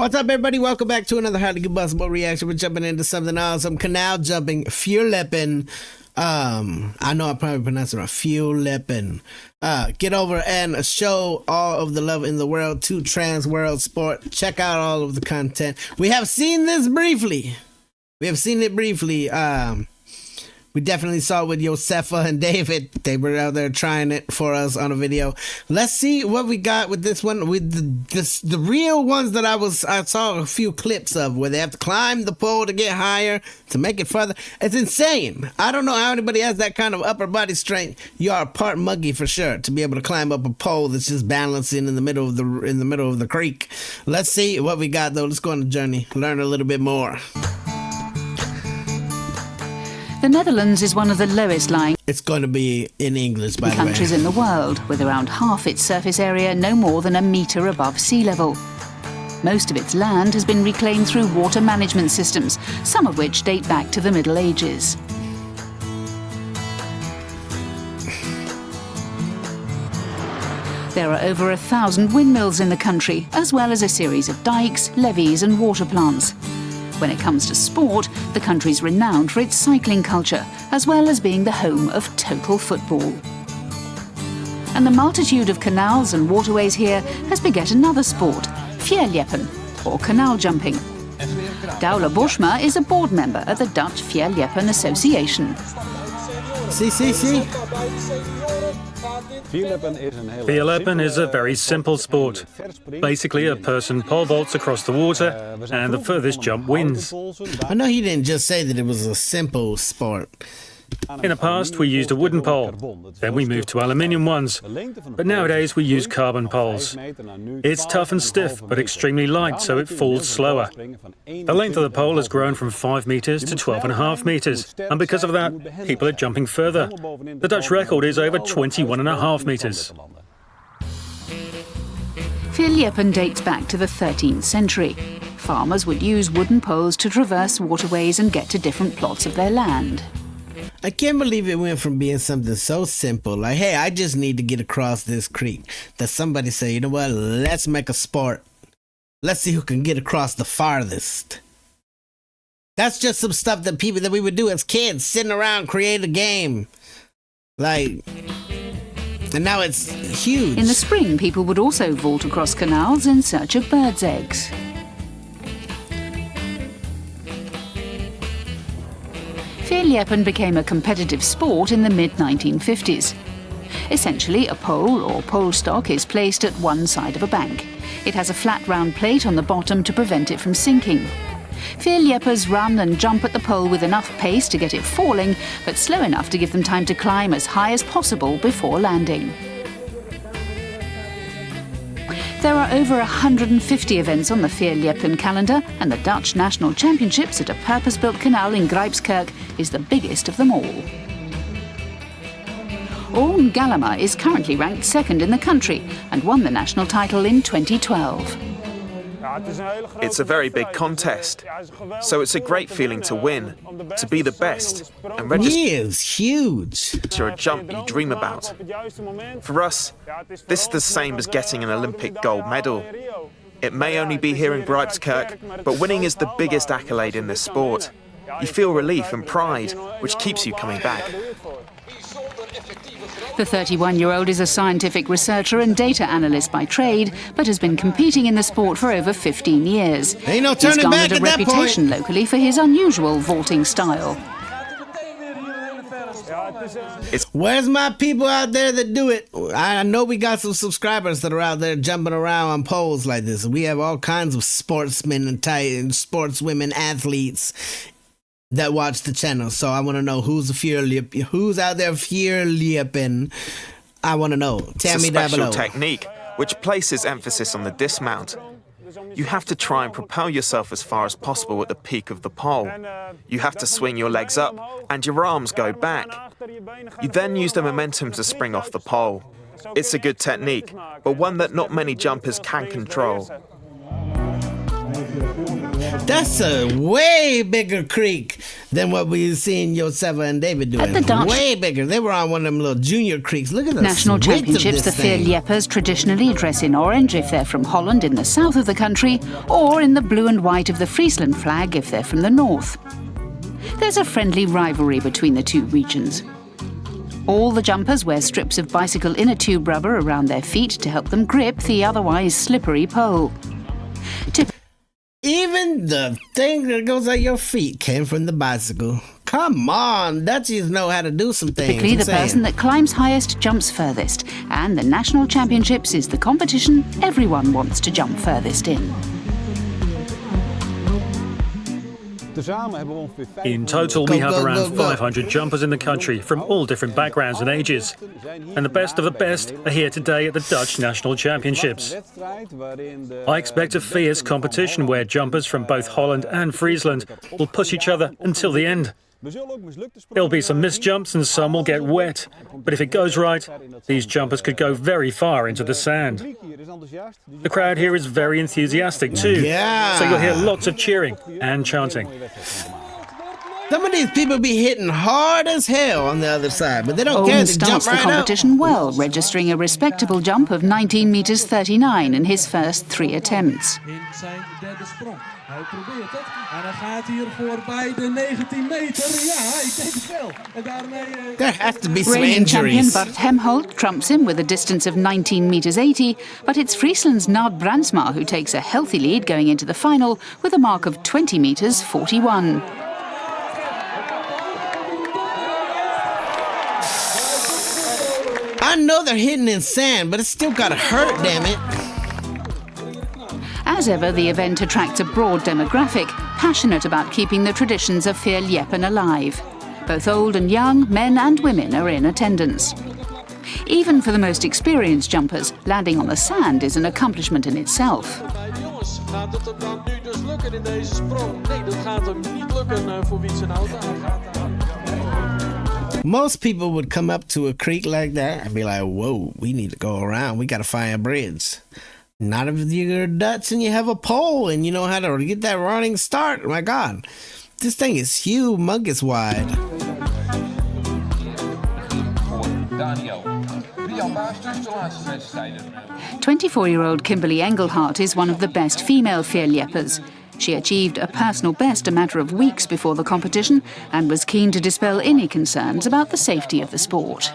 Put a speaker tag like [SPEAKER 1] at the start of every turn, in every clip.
[SPEAKER 1] What's up, everybody? Welcome back to another highly combustible reaction. We're jumping into something awesome. Canal jumping. Fierljeppen. I know I probably pronounced it wrong. Fierljeppen. Get over and show all of the love in the world to Trans World Sport. Check out all of the content. We have seen this briefly. We definitely saw it with Josefa and David. They were out there trying it for us on a video. Let's see what we got with this one. With the real ones that I saw a few clips of where they have to climb the pole to get higher to make it further. It's insane. I don't know how anybody has that kind of upper body strength. You are part monkey for sure to be able to climb up a pole that's just balancing in the middle of the creek. Let's see what we got though. Let's go on the journey. Learn a little bit more.
[SPEAKER 2] The Netherlands is one of the lowest lying
[SPEAKER 1] It's going to be in English, by the way.
[SPEAKER 2] countries in the world, with around half its surface area no more than a metre above sea level. Most of its land has been reclaimed through water management systems, some of which date back to the Middle Ages. There are over 1,000 windmills in the country, as well as a series of dikes, levees and water plants. When it comes to sport, the country's renowned for its cycling culture, as well as being the home of total football. And the multitude of canals and waterways here has beget another sport, Fierljeppen, or canal jumping. Douwe Boschma is a board member at the Dutch Fierljeppen Association.
[SPEAKER 1] See.
[SPEAKER 3] Fierljeppen is a very simple sport. Basically, a person pole vaults across the water, and the furthest jump wins.
[SPEAKER 1] I know he didn't just say that it was a simple sport.
[SPEAKER 3] In the past, we used a wooden pole. Then we moved to aluminium ones. But nowadays, we use carbon poles. It's tough and stiff, but extremely light, so it falls slower. The length of the pole has grown from 5 metres to 12.5 metres, and because of that, people are jumping further. The Dutch record is over 21.5 metres.
[SPEAKER 2] Fierljeppen dates back to the 13th century. Farmers would use wooden poles to traverse waterways and get to different plots of their land.
[SPEAKER 1] I can't believe it went from being something so simple, like, hey, I just need to get across this creek, that somebody say, you know what, let's make a sport. Let's see who can get across the farthest. That's just some stuff that we would do as kids, sitting around, create a game. Like, and now it's huge.
[SPEAKER 2] In the spring, people would also vault across canals in search of birds' eggs. Fierljeppen became a competitive sport in the mid-1950s. Essentially, a pole or pole stock is placed at one side of a bank. It has a flat round plate on the bottom to prevent it from sinking. Fierljeppers run and jump at the pole with enough pace to get it falling, but slow enough to give them time to climb as high as possible before landing. There are over 150 events on the Fierljeppen calendar, and the Dutch National Championships at a purpose-built canal in Grijpskerk is the biggest of them all. Orn Galama is currently ranked second in the country and won the national title in 2012.
[SPEAKER 4] It's a very big contest, so it's a great feeling to win, to be the best, and
[SPEAKER 1] He is huge.
[SPEAKER 4] register a jump you dream about. For us, this is the same as getting an Olympic gold medal. It may only be here in Grijpskerk, but winning is the biggest accolade in this sport. You feel relief and pride, which keeps you coming back.
[SPEAKER 2] The 31-year-old is a scientific researcher and data analyst by trade, but has been competing in the sport for over 15 years.
[SPEAKER 1] Ain't no
[SPEAKER 2] He's
[SPEAKER 1] turning back
[SPEAKER 2] garnered a
[SPEAKER 1] at that
[SPEAKER 2] reputation
[SPEAKER 1] point.
[SPEAKER 2] locally for his unusual vaulting style.
[SPEAKER 1] Where's my people out there that do it? I know we got some subscribers that are out there jumping around on poles like this. We have all kinds of sportsmen and sportswomen, athletes that watch the channel. So I want to know who's out there Fierljeppen. I want to know. Tell me down below.
[SPEAKER 4] It's a special technique which places emphasis on the dismount. You have to try and propel yourself as far as possible at the peak of the pole. You have to swing your legs up and your arms go back. You then use the momentum to spring off the pole. It's a good technique, but one that not many jumpers can control.
[SPEAKER 1] That's a way bigger creek than what we seen Josefa and David doing.
[SPEAKER 2] At the Dutch,
[SPEAKER 1] way bigger. They were on one of them little junior creeks. Look at the
[SPEAKER 2] national
[SPEAKER 1] width
[SPEAKER 2] championships,
[SPEAKER 1] of
[SPEAKER 2] the
[SPEAKER 1] this thing.
[SPEAKER 2] Fierljeppers traditionally dress in orange if they're from Holland in the south of the country, or in the blue and white of the Friesland flag if they're from the north. There's a friendly rivalry between the two regions. All the jumpers wear strips of bicycle inner tube rubber around their feet to help them grip the otherwise slippery pole.
[SPEAKER 1] Even the thing that goes at your feet came from the bicycle. Come on, Dutchies know how to do some things.
[SPEAKER 2] Typically, the person that climbs highest jumps furthest, and the national championships is the competition everyone wants to jump furthest in.
[SPEAKER 3] In total, we have
[SPEAKER 1] Go,
[SPEAKER 3] around
[SPEAKER 1] go.
[SPEAKER 3] 500 jumpers in the country from all different backgrounds and ages. And the best of the best are here today at the Dutch National Championships. I expect a fierce competition where jumpers from both Holland and Friesland will push each other until the end. There'll be some missed jumps and some will get wet. But if it goes right, these jumpers could go very far into the sand. The crowd here is very enthusiastic too.
[SPEAKER 1] Yeah.
[SPEAKER 3] So you'll hear lots of cheering and chanting.
[SPEAKER 1] Some of these people be hitting hard as hell on the other side, but they don't care.
[SPEAKER 2] Owen
[SPEAKER 1] They jump
[SPEAKER 2] starts the
[SPEAKER 1] right up.
[SPEAKER 2] competition well, registering a respectable jump of 19 meters 39 in his first 3 attempts.
[SPEAKER 5] In zijn derde sprong. Hij probeert het. En hij gaat hier voorbij de 19 meter. Ja, ik denk het wel. En daarmee...
[SPEAKER 1] There has to be some
[SPEAKER 2] Reigning champion
[SPEAKER 1] injuries.
[SPEAKER 2] Bart Hemholt trumps him with a distance of 19 meters 80, but it's Friesland's Nard Brandsma who takes a healthy lead going into the final with a mark of 20 meters 41.
[SPEAKER 1] I know they're hitting in sand, but it's still gotta hurt, damn it.
[SPEAKER 2] As ever, the event attracts a broad demographic, passionate about keeping the traditions of Fierljeppen alive. Both old and young, men and women are in attendance. Even for the most experienced jumpers, landing on the sand is an accomplishment in itself.
[SPEAKER 5] Jongens, gaat het hem dan nu dus lukken in deze sprong? Nee, dat gaat hem niet lukken voor Wietsenhouten. Hij gaat daar...
[SPEAKER 1] Most people would come up to a creek like that and be like, whoa, we need to go around. We gotta find a bridge. Not if you're Dutch and you have a pole and you know how to get that running start. My God, this thing is humongous wide.
[SPEAKER 2] 24-year-old Kimberly Engelhart is one of the best female Fierljeppers. She achieved a personal best a matter of weeks before the competition and was keen to dispel any concerns about the safety of the sport.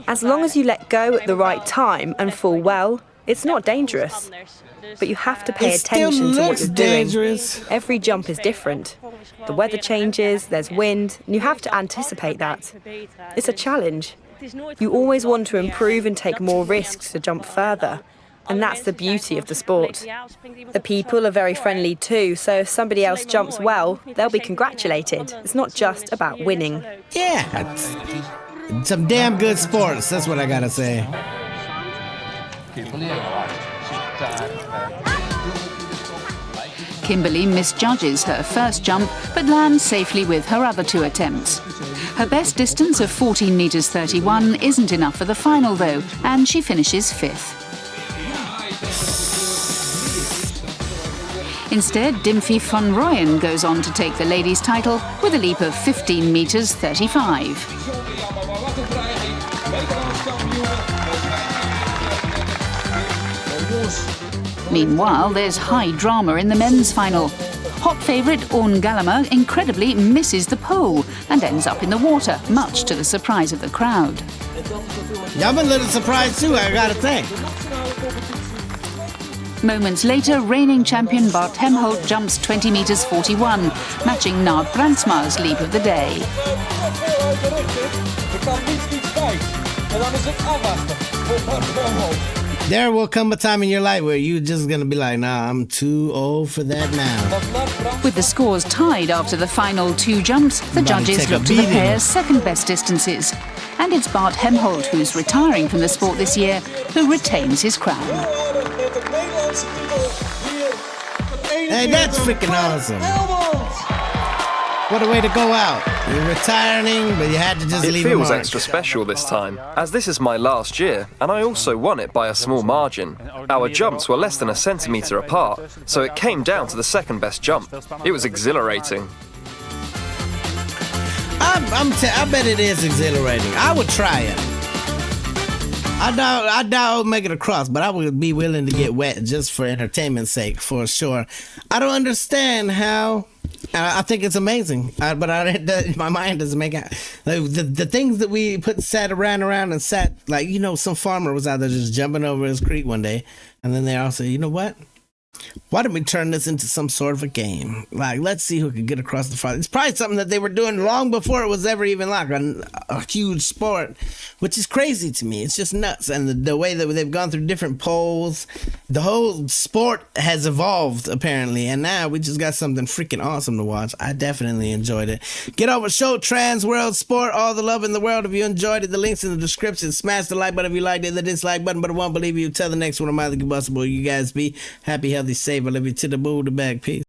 [SPEAKER 6] As long as you let go at the right time and fall well, it's not dangerous. But you have to pay
[SPEAKER 1] It still
[SPEAKER 6] attention to what
[SPEAKER 1] looks
[SPEAKER 6] you're doing.
[SPEAKER 1] dangerous.
[SPEAKER 6] Every jump is different. The weather changes, there's wind, and you have to anticipate that. It's a challenge. You always want to improve and take more risks to jump further. And that's the beauty of the sport. The people are very friendly too, so if somebody else jumps well, they'll be congratulated. It's not just about winning.
[SPEAKER 1] Yeah, it's some damn good sports. That's what I gotta say.
[SPEAKER 2] Kimberly misjudges her first jump, but lands safely with her other 2 attempts. Her best distance of 14 meters 31 isn't enough for the final though, and she finishes 5th. Instead, Dimfie van Rooyen goes on to take the ladies' title with a leap of 15 meters 35. Meanwhile, there's high drama in the men's final. Hot favourite Orn Gallagher incredibly misses the pole and ends up in the water, much to the surprise of the crowd.
[SPEAKER 1] Yeah, I'm a little surprised too, I gotta say.
[SPEAKER 2] Moments later, reigning champion Bart Hemholt jumps 20 meters 41, matching Nard Brandsma's leap of the day.
[SPEAKER 1] There will come a time in your life where you're just gonna be like, nah, I'm too old for that now.
[SPEAKER 2] With the scores tied after the final 2 jumps, the judges
[SPEAKER 1] take a
[SPEAKER 2] look to the
[SPEAKER 1] beating.
[SPEAKER 2] pair's second best distances. And it's Bart Hemholt, who's retiring from the sport this year, who retains his crown.
[SPEAKER 1] Hey, that's freaking awesome. What a way to go out. You're retiring, but you had to just
[SPEAKER 7] It
[SPEAKER 1] leave a
[SPEAKER 7] feels
[SPEAKER 1] mark.
[SPEAKER 7] extra special this time, as this is my last year, and I also won it by a small margin. Our jumps were less than a centimetre apart, so it came down to the second best jump. It was exhilarating.
[SPEAKER 1] I bet it is exhilarating. I would try it. I doubt I'll make it across, but I would be willing to get wet just for entertainment's sake, for sure. I don't understand how. I think it's amazing, but my mind doesn't make it. Like, the things that we sat around and sat, like, you know, some farmer was out there just jumping over his creek one day, and then they all said, you know what? Why don't we turn this into some sort of a game? Like, let's see who can get across the front. It's probably something that they were doing long before it was ever even like a huge sport, which is crazy to me. It's just nuts. And the way that they've gone through different polls, the whole sport has evolved, apparently. And now we just got something freaking awesome to watch. I definitely enjoyed it. Get over, show Trans World Sport all the love in the world. If you enjoyed it, the link's in the description. Smash the like button if you liked it, the dislike button, but I won't believe you. Till the next one, I'm either Combustible. You guys be happy, healthy, safe. I love you to the moon, the back. Peace.